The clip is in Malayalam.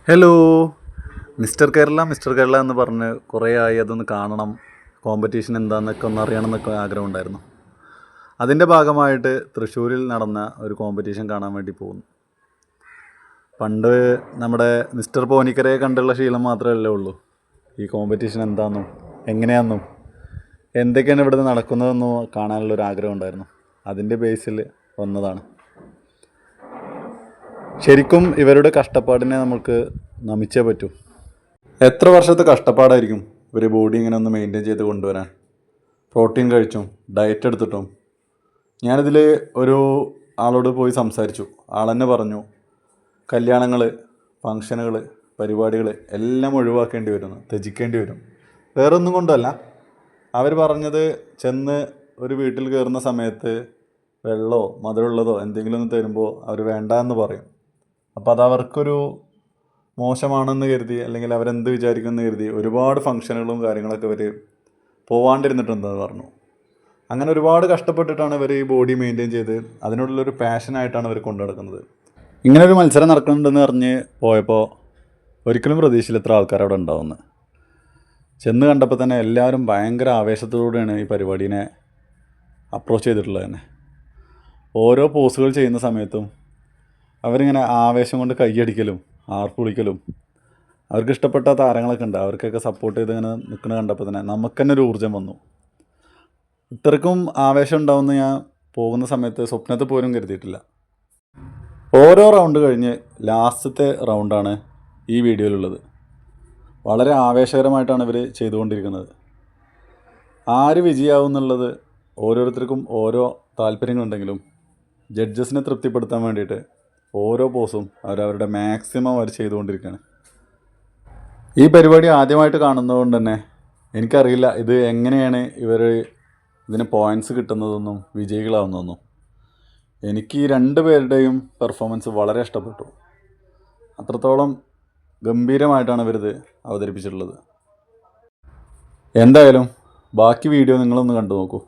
ഹലോ മിസ്റ്റർ കേരള എന്ന് പറഞ്ഞ് കുറേ ആയി അതൊന്ന് കാണണം, കോമ്പറ്റീഷൻ എന്താണെന്നൊക്കെ ഒന്ന് അറിയണം എന്നൊക്കെ ആഗ്രഹമുണ്ടായിരുന്നു. അതിൻ്റെ ഭാഗമായിട്ട് തൃശ്ശൂരിൽ നടന്ന ഒരു കോമ്പറ്റീഷൻ കാണാൻ വേണ്ടി പോകുന്നു. പണ്ട് നമ്മുടെ മിസ്റ്റർ പോനിക്കരയെ കണ്ടുള്ള ശീലം മാത്രമല്ലേ ഉള്ളൂ. ഈ കോമ്പറ്റീഷൻ എന്താണെന്നും എങ്ങനെയാണെന്നും എന്തൊക്കെയാണ് ഇവിടുന്ന് നടക്കുന്നതെന്നും കാണാനുള്ളൊരു ആഗ്രഹം ഉണ്ടായിരുന്നു. അതിൻ്റെ ബേസിൽ വന്നതാണ്. ശരിക്കും ഇവരുടെ കഷ്ടപ്പാടിനെ നമുക്ക് നമിച്ചേ പറ്റൂ. എത്ര വർഷത്തെ കഷ്ടപ്പാടായിരിക്കും ഇവർ ബോഡി ഇങ്ങനെ ഒന്ന് മെയിൻറ്റെയിൻ ചെയ്ത് കൊണ്ടുവരാൻ. പ്രോട്ടീൻ കഴിച്ചും ഡയറ്റ് എടുത്തിട്ടും. ഞാനിതിൽ ഒരു ആളോട് പോയി സംസാരിച്ചു. ആളെന്നെ പറഞ്ഞു, കല്യാണങ്ങൾ, ഫങ്ഷനുകൾ, പരിപാടികൾ എല്ലാം ഒഴിവാക്കേണ്ടി വരുന്നു, ത്യജിക്കേണ്ടി വരും. വേറൊന്നും കൊണ്ടല്ല. അവർ പറഞ്ഞത്, ചെന്ന് ഒരു വീട്ടിൽ കയറുന്ന സമയത്ത് വെള്ളമോ മധുരമുള്ളതോ എന്തെങ്കിലും ഒന്ന് തരുമ്പോൾ അവർ വേണ്ട എന്ന് പറയും. അപ്പോൾ അതവർക്കൊരു മോശമാണെന്ന് കരുതി, അല്ലെങ്കിൽ അവരെന്ത് വിചാരിക്കുമെന്ന് കരുതി ഒരുപാട് ഫങ്ഷനുകളും കാര്യങ്ങളൊക്കെ ഇവർ പോവാണ്ടിരുന്നിട്ടുണ്ടെന്ന് പറഞ്ഞു. അങ്ങനെ ഒരുപാട് കഷ്ടപ്പെട്ടിട്ടാണ് ഇവർ ഈ ബോഡി മെയിൻറ്റെയിൻ ചെയ്ത് അതിനുള്ളൊരു പാഷനായിട്ടാണ് അവർ കൊണ്ടു നടക്കുന്നത്. ഇങ്ങനൊരു മത്സരം നടക്കുന്നുണ്ടെന്ന് പറഞ്ഞ് പോയപ്പോൾ ഒരിക്കലും പ്രതീക്ഷയിൽ ഇത്ര ആൾക്കാർ അവിടെ ഉണ്ടാവുമെന്ന്. ചെന്ന് കണ്ടപ്പോൾ തന്നെ എല്ലാവരും ഭയങ്കര ആവേശത്തോടെയാണ് ഈ പരിപാടീനെ അപ്രോച്ച് ചെയ്തിട്ടുള്ളത് തന്നെ. ഓരോ പോസുകൾ ചെയ്യുന്ന സമയത്തും അവരിങ്ങനെ ആവേശം കൊണ്ട് കൈയടിക്കലും ആർപ്പ് വിളിക്കലും. അവർക്ക് ഇഷ്ടപ്പെട്ട താരങ്ങളൊക്കെ ഉണ്ട്, അവർക്കൊക്കെ സപ്പോർട്ട് ചെയ്ത് ഇങ്ങനെ നിൽക്കുന്നത് കണ്ടപ്പോൾ തന്നെ നമുക്ക് തന്നെ ഒരു ഊർജ്ജം വന്നു. ഇത്രയ്ക്കും ആവേശം ഉണ്ടാവുമെന്ന് ഞാൻ പോകുന്ന സമയത്ത് സ്വപ്നത്തിൽ പോലും കരുതിയിട്ടില്ല. ഓരോ റൗണ്ട് കഴിഞ്ഞ് ലാസ്റ്റത്തെ റൗണ്ടാണ് ഈ വീഡിയോയിലുള്ളത്. വളരെ ആവേശകരമായിട്ടാണ് ഇവർ ചെയ്തുകൊണ്ടിരിക്കുന്നത്. ആര് വിജയാവും എന്നുള്ളത് ഓരോരുത്തർക്കും ഓരോ താല്പര്യങ്ങളുണ്ടെങ്കിലും ജഡ്ജസിനെ തൃപ്തിപ്പെടുത്താൻ വേണ്ടിയിട്ട് ഓരോ പോസും അവരവരുടെ മാക്സിമം അവർ ചെയ്തുകൊണ്ടിരിക്കുകയാണ്. ഈ പരിപാടി ആദ്യമായിട്ട് കാണുന്നതുകൊണ്ട് തന്നെ എനിക്കറിയില്ല ഇത് എങ്ങനെയാണ് ഇവർ ഇതിന് പോയിൻറ്റ്സ് കിട്ടുന്നതെന്നും വിജയികളാവുന്നതെന്നും. എനിക്ക് ഈ രണ്ട് പേരുടെയും പെർഫോമൻസ് വളരെ ഇഷ്ടപ്പെട്ടു. അത്രത്തോളം ഗംഭീരമായിട്ടാണ് ഇവരിത് അവതരിപ്പിച്ചിട്ടുള്ളത്. എന്തായാലും ബാക്കി വീഡിയോ നിങ്ങളൊന്ന് കണ്ടു നോക്കൂ.